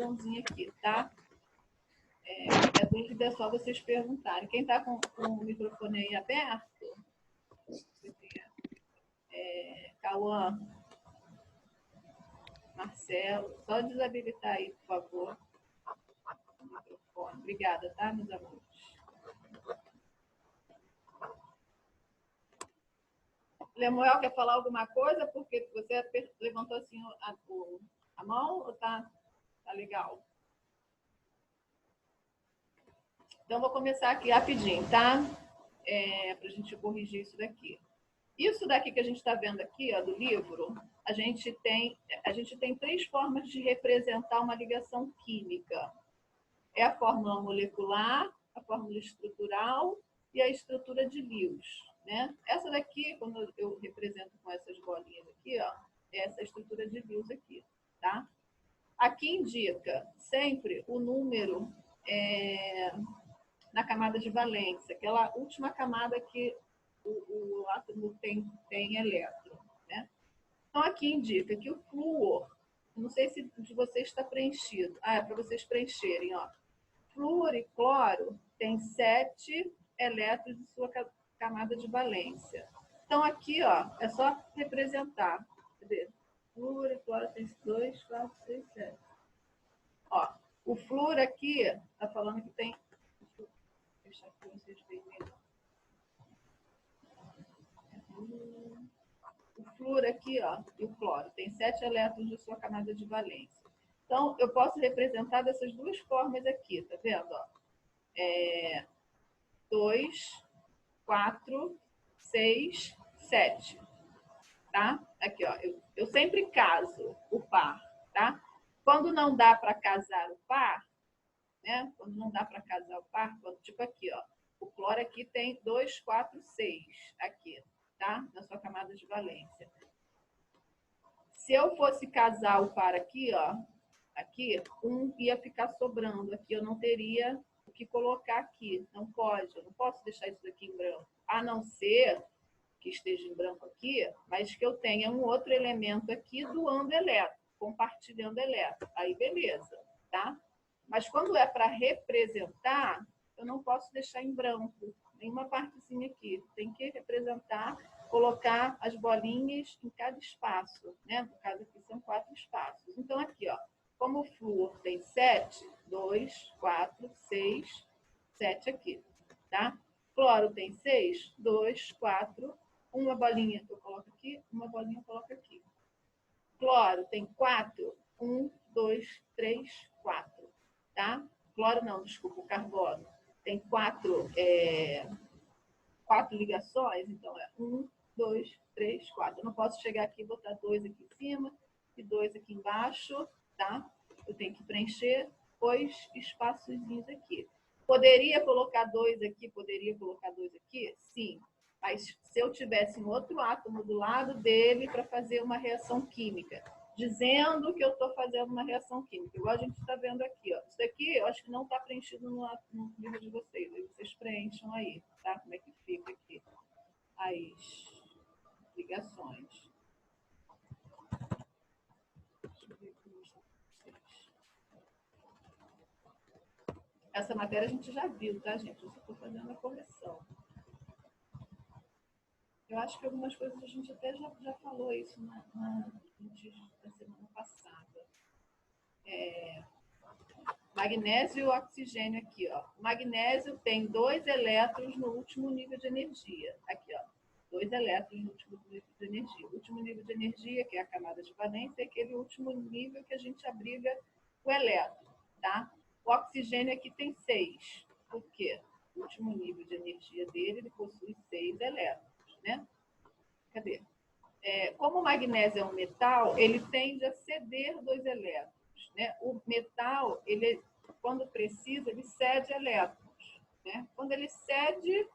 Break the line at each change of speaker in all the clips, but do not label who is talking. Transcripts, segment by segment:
botãozinho aqui, tá? Qualquer dúvida é só vocês perguntarem. Quem está com o microfone aí aberto? Cauã, Marcelo, só desabilitar aí, por favor. O microfone. Obrigada, tá, meus amores? Lemuel, quer falar alguma coisa? Porque você levantou assim a mão ou tá legal? Então, vou começar aqui rapidinho, tá? Para a gente corrigir isso daqui. Isso daqui que a gente está vendo aqui, ó, do livro, a gente tem 3 formas de representar uma ligação química. É a fórmula molecular, a fórmula estrutural e a estrutura de Lewis, né? Essa daqui, quando eu represento com essas bolinhas aqui, ó, é essa estrutura de Lewis aqui, tá? Aqui indica sempre o número na camada de valência, aquela última camada que o átomo tem elétron, né? Então, aqui indica que o flúor, não sei se de vocês está preenchido. É para vocês preencherem, ó. Flúor e cloro tem 7 elétrons de sua camada de valência. Então, aqui, ó, é só representar. Cadê? Flúor e cloro tem 2, 4, 6, 7. Ó, o flúor aqui está falando que tem... Deixa eu fechar aqui para vocês verem melhor. O flúor aqui, ó, e o cloro, tem 7 elétrons de sua camada de valência. Então, eu posso representar dessas 2 formas aqui, tá vendo? 2, 4, 6, 7. Tá? Aqui, ó. Eu sempre caso o par, tá? Quando não dá para casar o par, né? Quando não dá para casar o par, tipo aqui, ó. O cloro aqui tem 2, 4, 6. Aqui, tá? Na sua camada de valência. Se eu fosse casar o par aqui, ó. Aqui, um ia ficar sobrando. Aqui eu não teria o que colocar aqui. Não pode. Eu não posso deixar isso daqui em branco. A não ser que esteja em branco aqui, mas que eu tenha um outro elemento aqui doando elétron, compartilhando elétron. Aí, beleza, tá? Mas quando é para representar, eu não posso deixar em branco nenhuma partezinha aqui. Tem que representar, colocar as bolinhas em cada espaço, né? No caso aqui são 4 espaços. Então, aqui, ó. Como o flúor tem 7, 2, 4, 6, 7 aqui, tá? Cloro tem 6, 2, 4, uma bolinha eu coloco aqui, uma bolinha eu coloco aqui. Cloro tem 4, 1, 2, 3, 4, tá? Cloro não, desculpa, o carbono. Tem 4 ligações, então é 1, 2, 3, 4. Eu não posso chegar aqui e botar 2 aqui em cima e 2 aqui embaixo, tá? Eu tenho que preencher 2 espaçozinhos aqui. Poderia colocar 2 aqui, poderia colocar 2 aqui? Sim. Mas se eu tivesse um outro átomo do lado dele para fazer uma reação química, dizendo que eu estou fazendo uma reação química, igual a gente está vendo aqui, ó. Isso daqui eu acho que não está preenchido no livro de vocês. Aí vocês preencham aí, tá? Como é que fica aqui? As ligações. Essa matéria a gente já viu, tá, gente? Eu só estou fazendo a correção. Eu acho que algumas coisas a gente até já falou isso na semana passada. Magnésio e oxigênio aqui, ó. O magnésio tem 2 elétrons no último nível de energia. Aqui, ó. 2 elétrons no último nível de energia. O último nível de energia, que é a camada de valência, é aquele último nível que a gente abriga o elétron, tá? O oxigênio aqui tem 6. Por quê? O último nível de energia dele, ele possui 6 elétrons, né? Cadê? Como o magnésio é um metal, ele tende a ceder 2 elétrons, né? O metal, ele, quando precisa, ele cede elétrons, né? Quando ele cede,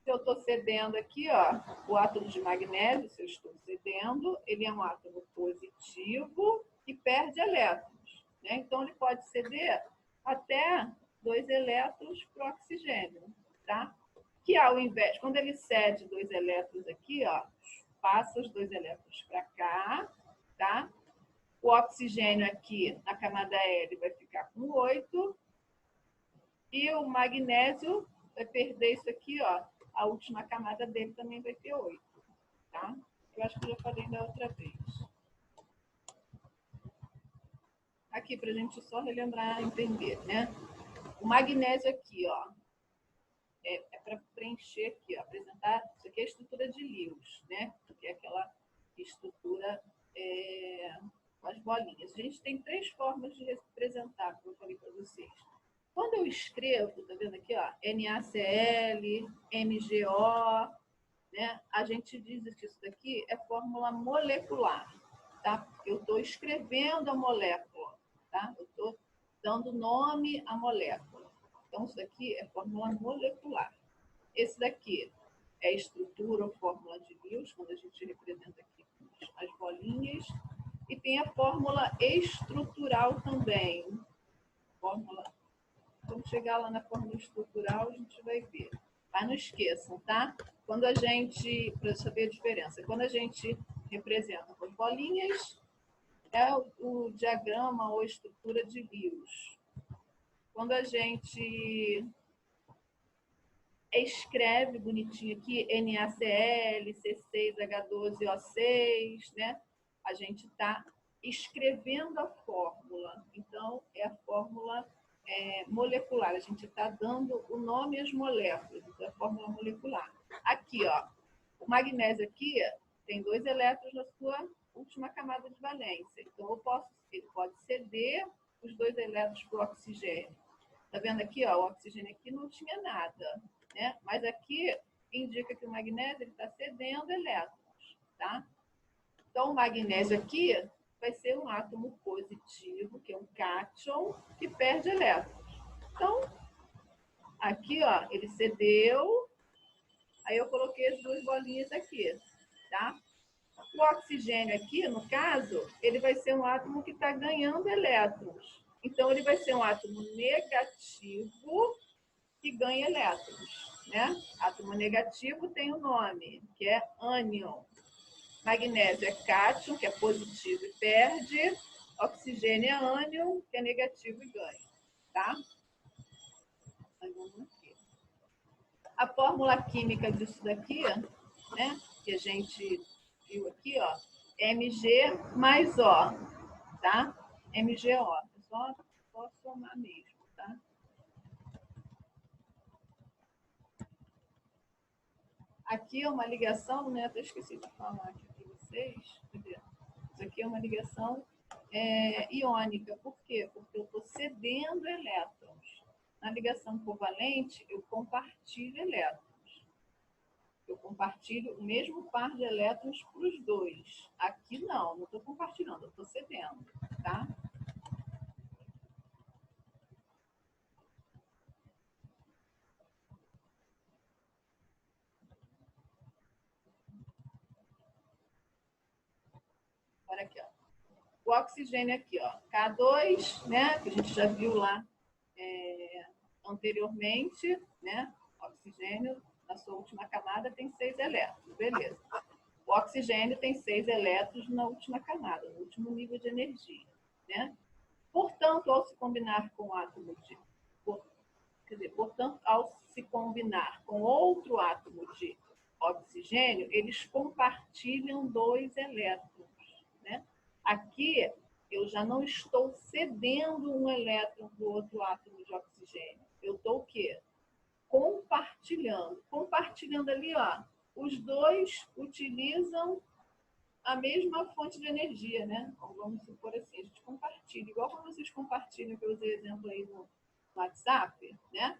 se eu estou cedendo aqui, ó, o átomo de magnésio, se eu estou cedendo, ele é um átomo positivo que perde elétrons, né? Então, ele pode ceder até 2 elétrons para o oxigênio, tá? Que ao invés, quando ele cede 2 elétrons aqui, ó, passa os 2 elétrons para cá, tá? O oxigênio aqui na camada L vai ficar com 8. E o magnésio vai perder isso aqui, ó. A última camada dele também vai ter 8. Tá? Eu acho que eu já falei da outra vez. Aqui, para a gente só relembrar e entender, né? O magnésio aqui, ó, é para preencher aqui, ó, apresentar. Isso aqui é a estrutura de Lewis, né? Que é aquela estrutura com as bolinhas. A gente tem 3 formas de representar, como eu falei para vocês. Quando eu escrevo, tá vendo aqui, ó, NaCl, MgO, né? A gente diz que isso daqui é fórmula molecular, tá? Eu estou escrevendo a molécula, tá? Eu estou dando nome à molécula. Então, isso daqui é fórmula molecular. Esse daqui é a estrutura ou fórmula de Lewis, quando a gente representa aqui as bolinhas. E tem a fórmula estrutural também. Fórmula. Quando chegar lá na fórmula estrutural, a gente vai ver. Mas não esqueçam, tá? Quando a gente, para saber a diferença, quando a gente representa com bolinhas, é o diagrama ou estrutura de Lewis. Quando a gente escreve bonitinho aqui, NaCl, C6H12O6, né? A gente está escrevendo a fórmula. Então, é a fórmula molecular. A gente está dando o nome às moléculas, então é a fórmula molecular. Aqui, ó, o magnésio aqui tem 2 elétrons na sua última camada de valência. Então, ele pode ceder os 2 elétrons para o oxigênio. Tá vendo aqui, ó, o oxigênio aqui não tinha nada, né? Mas aqui indica que o magnésio está cedendo elétrons, tá? Então, o magnésio aqui vai ser um átomo positivo, que é um cátion, que perde elétrons. Então, aqui, ó, ele cedeu, aí eu coloquei as 2 bolinhas aqui, tá? O oxigênio aqui, no caso, ele vai ser um átomo que está ganhando elétrons. Então, ele vai ser um átomo negativo que ganha elétrons, né? Átomo negativo tem o nome, que é ânion. Magnésio é cátion, que é positivo e perde. Oxigênio é ânion, que é negativo e ganha, tá? A fórmula química disso daqui, né? Que a gente viu aqui, ó, Mg mais O, tá? MgO. É só somar mesmo, tá? Aqui é uma ligação, né? Até esqueci de falar aqui para vocês. Isso aqui é uma ligação iônica. Por quê? Porque eu estou cedendo elétrons. Na ligação covalente, eu compartilho elétrons. Eu compartilho o mesmo par de elétrons para os 2. Aqui não estou compartilhando, eu estou cedendo, tá? Olha aqui, ó. O oxigênio aqui, ó, K2, né? Que a gente já viu lá anteriormente, né? Oxigênio, na sua última camada, tem 6 elétrons, beleza. O oxigênio tem 6 elétrons na última camada, no último nível de energia, né? Portanto, ao se combinar com o átomo de... portanto, ao se combinar com outro átomo de oxigênio, eles compartilham 2 elétrons, né? Aqui, eu já não estou cedendo um elétron para o outro átomo de oxigênio. Eu estou o quê? Compartilhando. Compartilhando ali, ó, os 2 utilizam a mesma fonte de energia, né? Então, vamos supor assim, a gente compartilha. Igual quando vocês compartilham, que eu usei exemplo aí no WhatsApp, né?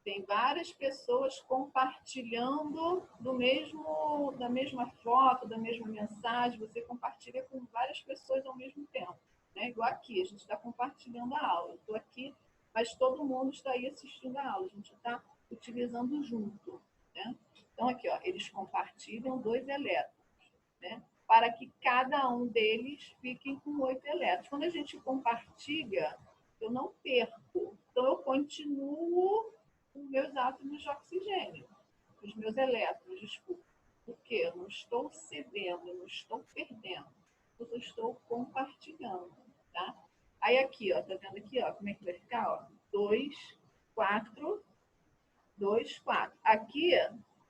Tem várias pessoas compartilhando da mesma foto, da mesma mensagem. Você compartilha com várias pessoas ao mesmo tempo. Né? Igual aqui, a gente está compartilhando a aula. Eu estou aqui, mas todo mundo está aí assistindo a aula. A gente está utilizando junto. Né? Então, aqui, ó, eles compartilham 2 elétrons, né? Para que cada um deles fique com 8 elétrons. Quando a gente compartilha, eu não perco. Então, eu continuo os meus átomos de oxigênio, os meus elétrons, desculpa. Porque eu não estou cedendo, eu não estou perdendo. eu estou compartilhando, tá? Aí aqui, ó, tá vendo aqui, ó, como é que vai ficar, ó? 2, 4, 2, 4. Aqui,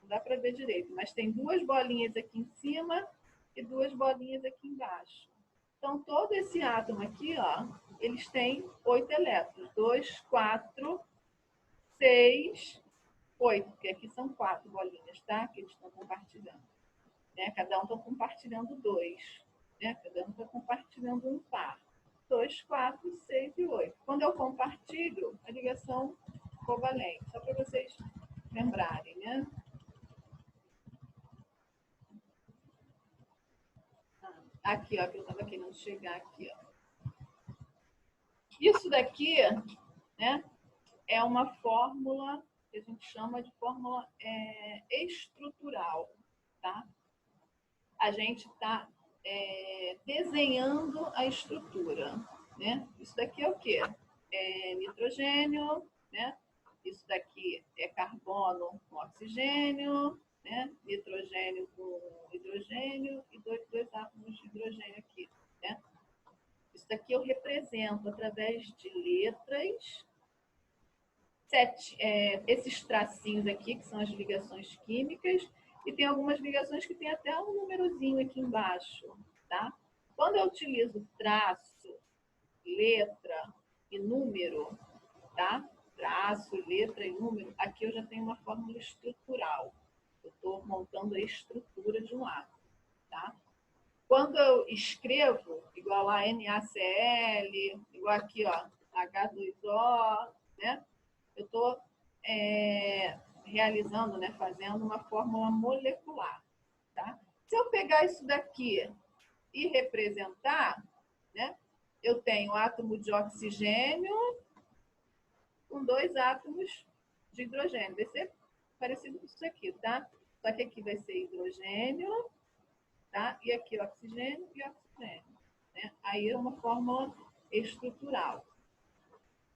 não dá para ver direito, mas tem duas bolinhas aqui em cima e duas bolinhas aqui embaixo. Então, todo esse átomo aqui, ó, eles têm 8 elétrons. 2, 4, 6, 8, porque aqui são 4 bolinhas, tá? Que eles estão compartilhando. Né? Cada um está compartilhando 2. Né? Cada um está compartilhando um par. 2, 4, 6 e 8. Quando eu compartilho, a ligação covalente. Só para vocês lembrarem, né? Aqui, ó, que eu estava querendo chegar aqui, ó. Isso daqui, né, é uma fórmula que a gente chama de fórmula estrutural, tá? A gente está desenhando a estrutura, né? Isso daqui é o quê? É nitrogênio, né? Isso daqui é carbono com oxigênio, né? Nitrogênio com hidrogênio e dois átomos de hidrogênio aqui, né? Isso daqui eu represento através de letras, esses tracinhos aqui, que são as ligações químicas, e tem algumas ligações que tem até um númerozinho aqui embaixo, tá? Quando eu utilizo traço, letra e número, tá? Traço, letra e número, aqui eu já tenho uma fórmula estrutural. Eu estou montando a estrutura de um átomo, tá? Quando eu escrevo, igual a NaCl, igual aqui, ó, H2O, né? Eu estou realizando, né, fazendo uma fórmula molecular, tá? Se eu pegar isso daqui e representar, né, eu tenho átomo de oxigênio com 2 átomos de hidrogênio. Vai ser parecido com isso aqui, tá? Só que aqui vai ser hidrogênio, tá? E aqui oxigênio e oxigênio, né? Aí é uma fórmula estrutural.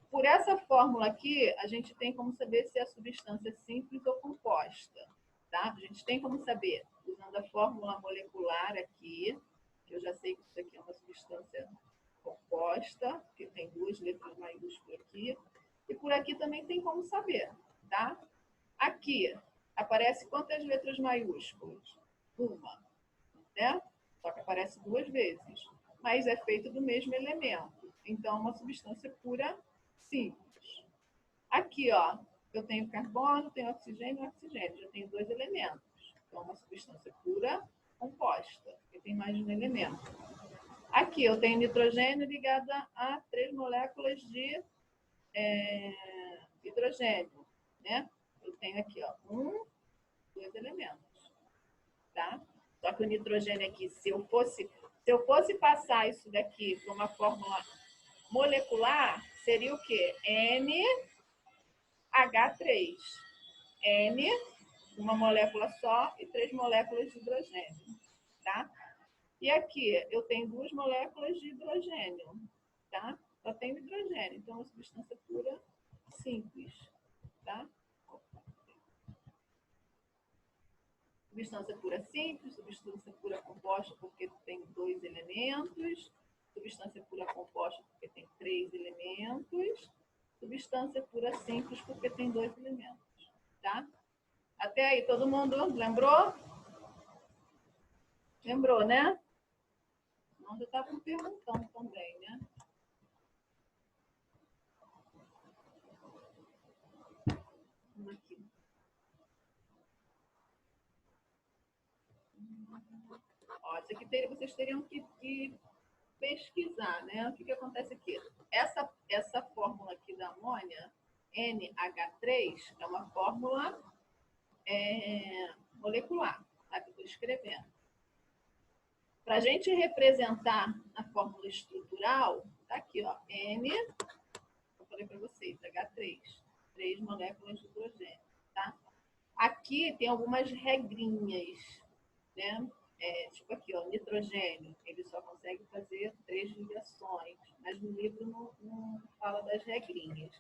Por essa fórmula aqui, a gente tem como saber se a substância é simples ou composta, tá? A gente tem como saber, usando a fórmula molecular aqui, que eu já sei que isso aqui é uma substância composta, que tem 2 letras maiúsculas aqui, e por aqui também tem como saber, tá? Aqui aparece quantas letras maiúsculas? Uma, né? Só que aparece 2 vezes, mas é feito do mesmo elemento. Então, é uma substância pura simples. Aqui, ó, eu tenho carbono, tenho oxigênio e oxigênio. Já tenho 2 elementos. Então, é uma substância pura composta, porque tem mais de um elemento. Aqui, eu tenho nitrogênio ligada a 3 moléculas de hidrogênio, né? Eu tenho aqui, ó, 2 elementos, tá? Só que o nitrogênio aqui, se eu fosse passar isso daqui para uma fórmula molecular, seria o quê? NH3. N, uma molécula só, e 3 moléculas de hidrogênio, tá? E aqui eu tenho 2 moléculas de hidrogênio, tá? Só tenho hidrogênio, então é uma substância pura simples, tá? Substância pura simples, substância pura composta porque tem 2 elementos, substância pura composta porque tem 3 elementos, substância pura simples porque tem 2 elementos, tá? Até aí, todo mundo lembrou? Lembrou, né? Não, já estavam perguntando também, né? Aqui. Ó, isso aqui vocês teriam que pesquisar, né? O que acontece aqui? Essa fórmula aqui da amônia, NH3, é uma fórmula molecular, tá? Que eu estou escrevendo. Para a gente representar a fórmula estrutural, tá aqui, ó, N, eu falei para vocês, H3, 3 moléculas de hidrogênio, tá? Aqui tem algumas regrinhas, né? Tipo aqui, ó, nitrogênio, ele só consegue fazer 3 ligações, mas no livro não fala das regrinhas.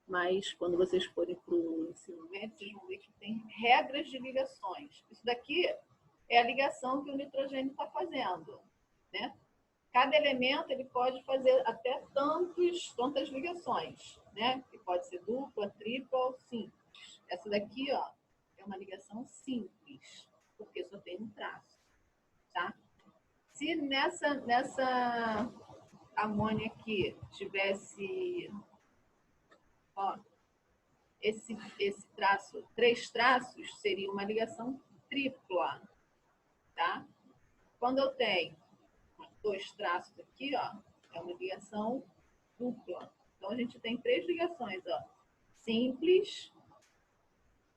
Mas quando vocês forem para o ensino médio, vocês vão ver que tem regras de ligações. Isso daqui é a ligação que o nitrogênio está fazendo, né? Cada elemento ele pode fazer até tantas ligações, né? Que pode ser dupla, tripla ou simples. Essa daqui, ó, é uma ligação simples, porque só tem um traço, tá? Se nessa amônia aqui tivesse, ó, esse traço, 3 traços, seria uma ligação tripla, tá? Quando eu tenho 2 traços aqui, ó, é uma ligação dupla. Então, a gente tem 3 ligações, ó. Simples,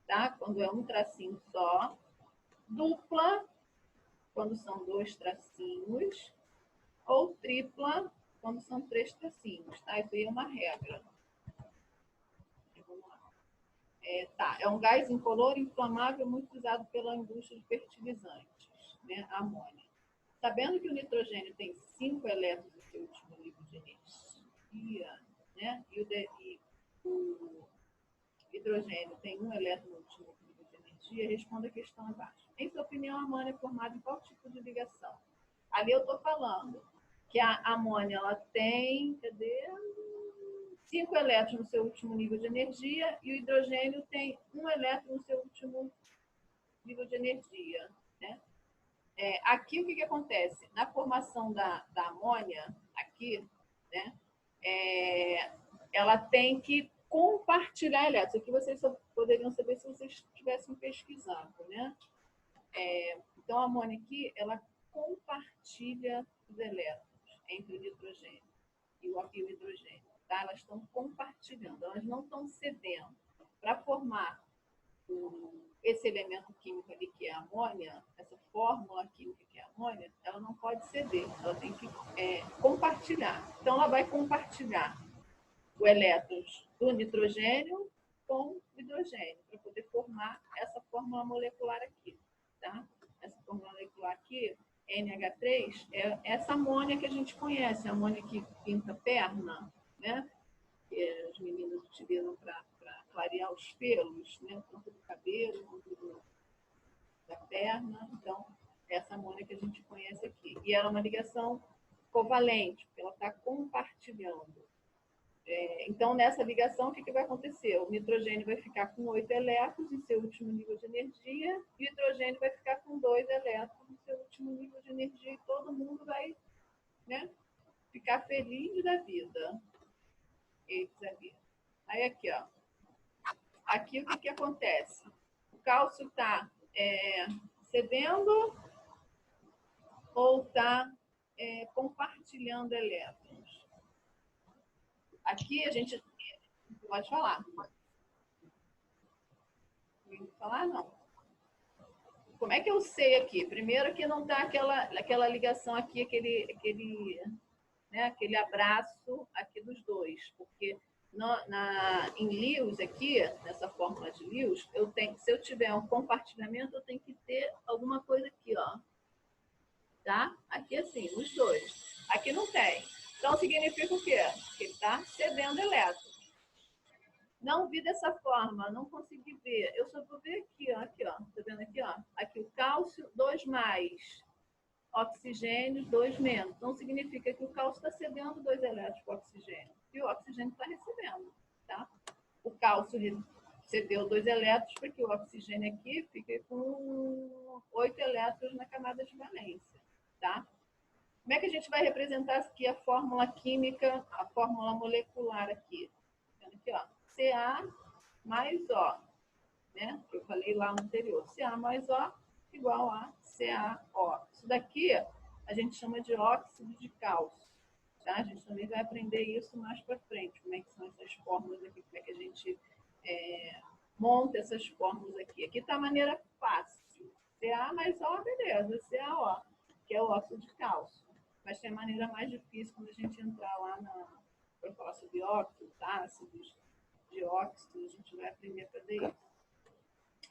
tá? Quando é um tracinho só. Dupla, quando são 2 tracinhos. Ou tripla, quando são 3 tracinhos, tá? Isso aí é uma regra. Vamos lá. Tá, é um gás incolor inflamável muito usado pela indústria de fertilizantes, né? A amônia. Sabendo que o nitrogênio tem 5 elétrons no seu último nível de energia, né? E o hidrogênio tem 1 elétron no último nível de energia, responda a questão abaixo. Em sua opinião, a amônia é formada em qual tipo de ligação? Ali eu estou falando que a amônia ela tem, 5 elétrons no seu último nível de energia e o hidrogênio tem 1 elétron no seu último nível de energia, né? Aqui o que acontece? Na formação da amônia, aqui, né, ela tem que compartilhar elétrons. Aqui vocês só poderiam saber se vocês estivessem pesquisando, né? Então, a amônia aqui, ela compartilha os elétrons entre o nitrogênio e o hidrogênio. Tá? Elas estão compartilhando, elas não estão cedendo. Para formar esse elemento químico ali, que é a amônia, essa fórmula química que é a amônia, ela não pode ceder, ela tem que compartilhar. Então, ela vai compartilhar o elétrons do nitrogênio com o hidrogênio, para poder formar essa fórmula molecular aqui. Tá? Essa fórmula molecular aqui, NH3, é essa amônia que a gente conhece, a amônia que pinta perna, né? Que as meninas utilizam para clarear os pelos, né? Tanto do cabelo quanto da perna. Então, essa amônia que a gente conhece aqui. E ela é uma ligação covalente, porque ela está compartilhando. Então, nessa ligação, o que vai acontecer? O nitrogênio vai ficar com 8 elétrons em seu último nível de energia e o hidrogênio vai ficar com 2 elétrons em seu último nível de energia e todo mundo vai, né, ficar feliz da vida. Aí aqui, ó. Aqui o que acontece? O cálcio está cedendo ou está compartilhando elétrons? Aqui a gente pode falar. Não falar, não. Como é que eu sei aqui? Primeiro que não está aquela ligação aqui, aquele abraço aqui dos dois, porque em Lewis aqui, nessa fórmula de Lewis, se eu tiver um compartilhamento, eu tenho que ter alguma coisa aqui, ó. Tá? Aqui assim, os dois. Aqui não tem. Então significa o quê? Que ele está cedendo elétrons. Não vi dessa forma, não consegui ver. Eu só vou ver aqui, ó. Tá vendo aqui, ó? Aqui o cálcio, 2 mais. Oxigênio, 2 menos. Então, significa que o cálcio está cedendo 2 elétrons para o oxigênio. E o oxigênio está recebendo, tá? O cálcio cedeu 2 elétrons, porque o oxigênio aqui fica com 8 elétrons na camada de valência, tá? Como é que a gente vai representar aqui a fórmula química, a fórmula molecular aqui? Aqui, ó. Ca mais O, né? Que eu falei lá no anterior. Ca mais O igual a CaO. Isso daqui a gente chama de óxido de cálcio. Tá? A gente também vai aprender isso mais para frente, como é que são essas fórmulas aqui, como é que a gente monta essas fórmulas aqui. Aqui está a maneira fácil. Ca mais O, beleza, CaO, que é o óxido de cálcio. Mas tem a maneira mais difícil quando a gente entrar lá para falar sobre óxidos, ácidos, dióxidos, a gente vai aprender a fazer isso.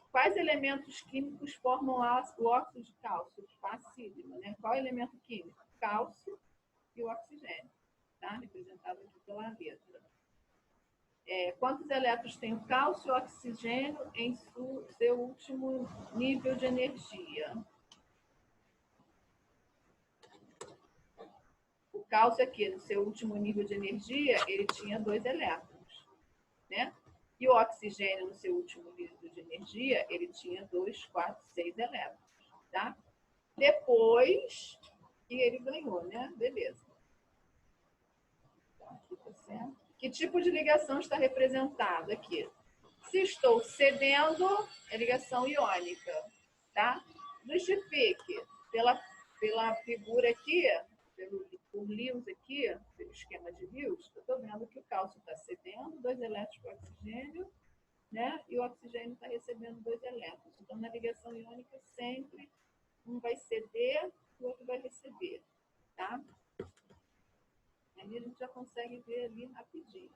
Quais elementos químicos formam o óxido de cálcio? Facílimo, né? Qual é o elemento químico? Cálcio e o oxigênio, tá? Representado aqui pela letra. Quantos elétrons tem o cálcio e o oxigênio em seu último nível de energia? cálcio aqui, no seu último nível de energia, ele tinha 2 elétrons, né? E o oxigênio, no seu último nível de energia, ele tinha 2, 4, 6 elétrons, tá? Depois que ele ganhou, né? Beleza. Aqui tá certo. Que tipo de ligação está representada aqui? Se estou cedendo, é ligação iônica, tá? Justifique pela figura aqui, por Lewis aqui, pelo esquema de Lewis, eu estou vendo que o cálcio está cedendo 2 elétrons para o oxigênio, né? E o oxigênio está recebendo 2 elétrons. Então, na ligação iônica, sempre um vai ceder, o outro vai receber, tá? Aí a gente já consegue ver ali rapidinho.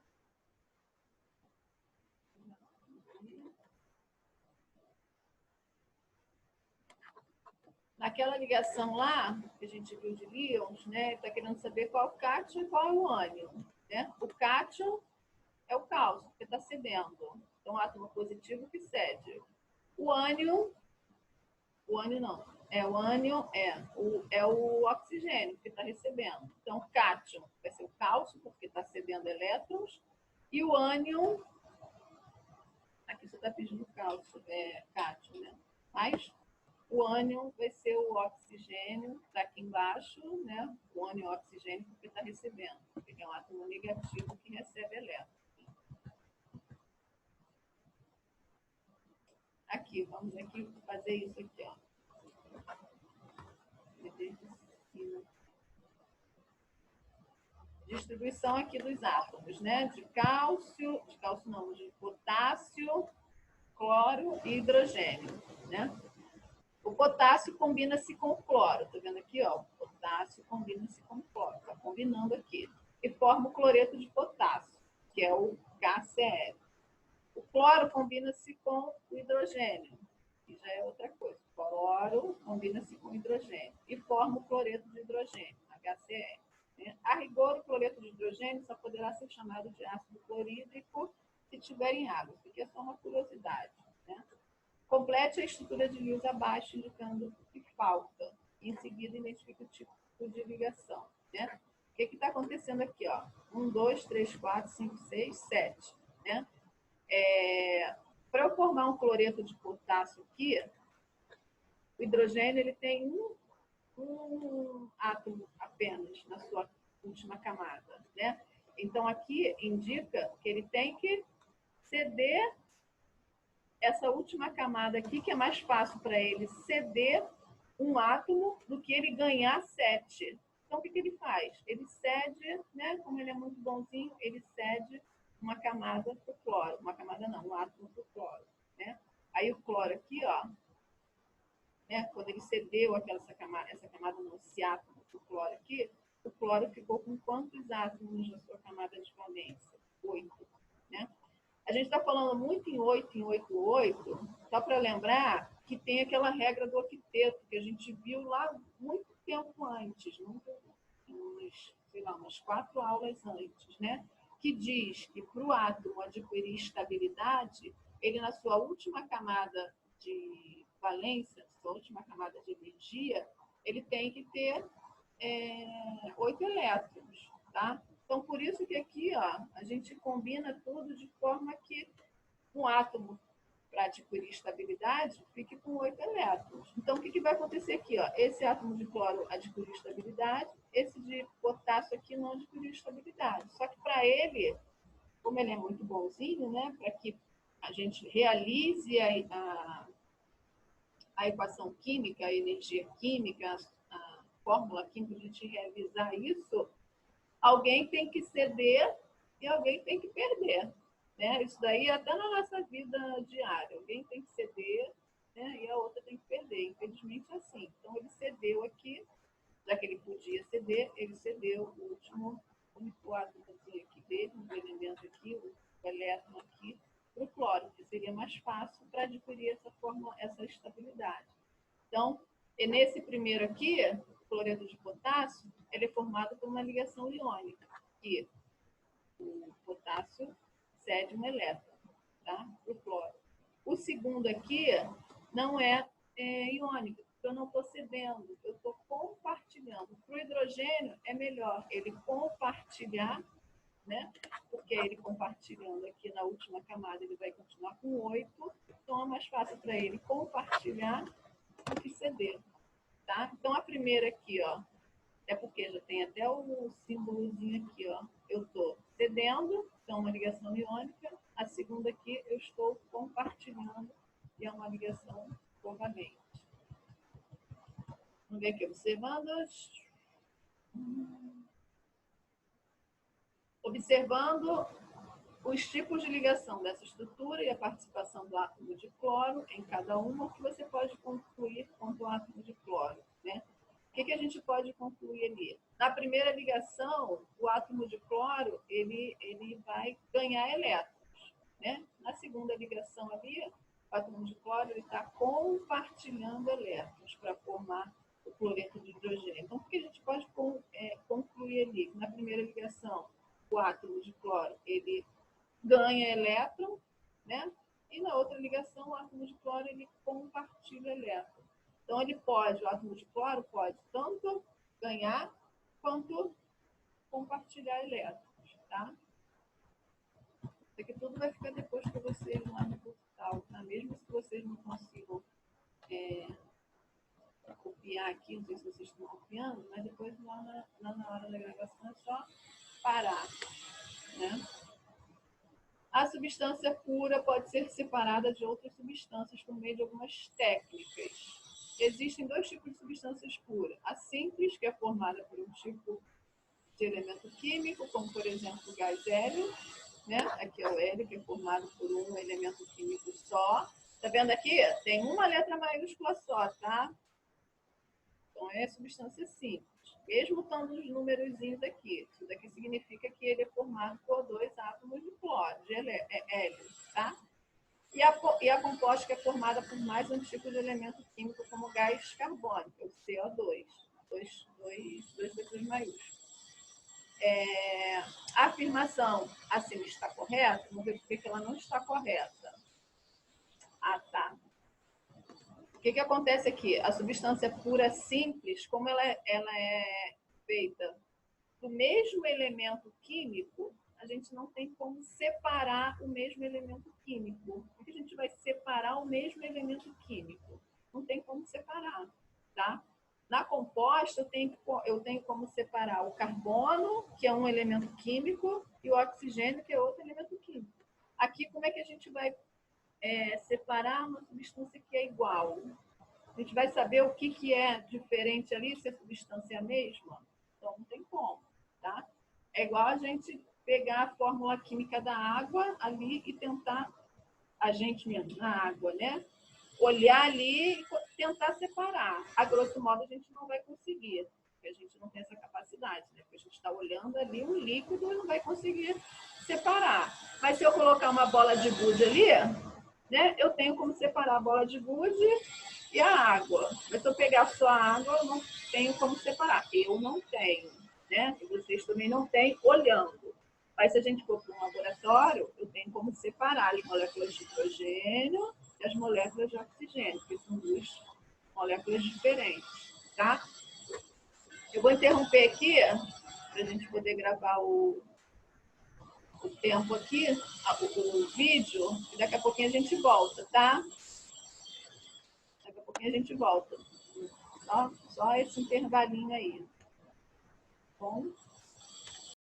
Naquela ligação lá, que a gente viu de íons, né? Está querendo saber qual é o cátion e qual é o ânion, né? O cátion é o cálcio, que está cedendo. Então, átomo positivo que cede. O ânion não. O ânion é o oxigênio que está recebendo. Então, o cátion vai ser o cálcio, porque está cedendo elétrons. E o ânion, aqui você está pedindo cálcio, cátion, né? Mas o ânion vai ser o oxigênio, está aqui embaixo, né? O ânion é o oxigênio porque está recebendo. Porque é um átomo negativo que recebe elétrons. Aqui, vamos aqui fazer isso aqui, ó. Distribuição aqui dos átomos, né? De cálcio não, de potássio, cloro e hidrogênio, né? O potássio combina-se com o cloro, tá vendo aqui, ó? O potássio combina-se com o cloro, tá combinando aqui. E forma o cloreto de potássio, que é o KCl. O cloro combina-se com o hidrogênio, que já é outra coisa. O cloro combina-se com o hidrogênio e forma o cloreto de hidrogênio, HCl. A rigor, o cloreto de hidrogênio só poderá ser chamado de ácido clorídrico se tiver em água. Isso aqui é só uma curiosidade, né? Complete a estrutura de Lewis abaixo, indicando o que falta. Em seguida, identifique o tipo de ligação, né? O que está acontecendo aqui, ó? 1, 2, 3, 4, 5, 6, 7, né? Para eu formar um cloreto de potássio aqui, o hidrogênio ele tem um átomo apenas na sua última camada, né? Então, aqui indica que ele tem que ceder essa última camada aqui, que é mais fácil para ele ceder um átomo do que ele ganhar 7. Então, o que ele faz? Ele cede, né? Como ele é muito bonzinho, ele cede uma camada para o cloro. Uma camada não, um átomo para o cloro, né? Aí o cloro aqui, ó, né? Quando ele cedeu essa camada não, esse átomo para o cloro aqui, o cloro ficou com quantos átomos na sua camada de valência? 8, né? A gente está falando muito em 8, só para lembrar que tem aquela regra do octeto, que a gente viu lá muito tempo antes, umas 4 aulas antes, né? Que diz que para o átomo adquirir estabilidade, ele na sua última camada de valência, sua última camada de energia, ele tem que ter 8 elétrons, tá? Então, por isso que aqui, ó, a gente combina tudo de forma que um átomo, para adquirir estabilidade, fique com 8 elétrons. Então, o que vai acontecer aqui? Ó? Esse átomo de cloro adquiriu estabilidade, esse de potássio aqui não adquiriu estabilidade. Só que para ele, como ele é muito bonzinho, né, para que a gente realize a equação química, a energia química, a fórmula química, a gente realizar isso, alguém tem que ceder e alguém tem que perder, né? Isso daí até na nossa vida diária. Alguém tem que ceder, né? E a outra tem que perder. Infelizmente é assim. Então, ele cedeu aqui, já que ele podia ceder, ele cedeu o único átomo aqui dele, um elemento aqui, o elétron aqui, para o cloro, que seria mais fácil para adquirir essa estabilidade. Então, nesse primeiro aqui, cloreto de potássio, ele é formado por uma ligação iônica, que o potássio cede um elétron, tá? O cloro. O segundo aqui não é iônico, porque eu não estou cedendo, eu estou compartilhando. Para o hidrogênio, é melhor ele compartilhar, né? Porque ele compartilhando aqui na última camada, ele vai continuar com 8. Então, é mais fácil para ele compartilhar do que ceder, tá? Então, a primeira aqui, ó, é porque já tem até o símbolozinho aqui, ó. Eu estou cedendo, então uma ligação iônica. A segunda aqui, eu estou compartilhando, e é uma ligação covalente. Vamos ver aqui, observando. Observando os tipos de ligação dessa estrutura e a participação do átomo de cloro em cada uma, o que você pode concluir quanto ao átomo de cloro, né? O que a gente pode concluir ali? Na primeira ligação, o átomo de cloro ele vai ganhar elétrons, né? Na segunda ligação ali, o átomo de cloro está compartilhando elétrons para formar o cloreto de hidrogênio. Então, o que a gente pode concluir ali? Na primeira ligação, o átomo de cloro ele ganha elétron, né? E na outra ligação, o átomo de cloro ele compartilha elétron. Então, o átomo de cloro pode tanto ganhar quanto compartilhar elétrons, tá? Isso aqui tudo vai ficar depois para vocês lá no portal, tá? Mesmo se vocês não consigam copiar aqui, não sei se vocês estão copiando, mas depois lá na hora da gravação é só parar, né? A substância pura pode ser separada de outras substâncias por meio de algumas técnicas. Existem dois tipos de substâncias puras. A simples, que é formada por um tipo de elemento químico, como, por exemplo, o gás hélio, né? Aqui é o hélio, que é formado por um elemento químico só. Tá vendo aqui? Tem uma letra maiúscula só, tá? Então, é substância simples. Mesmo estando os númerozinhos aqui. Isso daqui significa que ele é formado por 2 átomos de cloro, de hélio, tá? E a composta que é formada por mais um tipo de elemento químico, como gás carbônico, o CO2. Dois letras maiúsculas. A afirmação acima está correta? Vamos ver por que ela não está correta. Ah, tá. O que acontece aqui? A substância pura simples, como ela é feita do mesmo elemento químico, a gente não tem como separar o mesmo elemento químico. Por que a gente vai separar o mesmo elemento químico? Não tem como separar, tá? Na composta, eu tenho como separar o carbono, que é um elemento químico, e o oxigênio, que é outro elemento químico. Aqui, como é que a gente vai separar uma substância que é igual? A gente vai saber o que é diferente ali, se a substância é a mesma? Então, não tem como, tá? É igual a gente pegar a fórmula química da água ali e tentar, a gente mesmo, na água, né? Olhar ali e tentar separar. A grosso modo, a gente não vai conseguir, porque a gente não tem essa capacidade, né? Porque a gente está olhando ali um líquido e não vai conseguir separar. Mas se eu colocar uma bola de gude ali, né? Eu tenho como separar a bola de gude e a água. Mas se eu pegar só a água, eu não tenho como separar. Eu não tenho, né? E vocês também não têm olhando. Mas se a gente for para um laboratório, eu tenho como separar as moléculas de hidrogênio e as moléculas de oxigênio, que são duas moléculas diferentes, tá? Eu vou interromper aqui, para a gente poder gravar o tempo aqui, o vídeo, e daqui a pouquinho a gente volta, tá? Daqui a pouquinho a gente volta. Só esse intervalinho aí. Bom?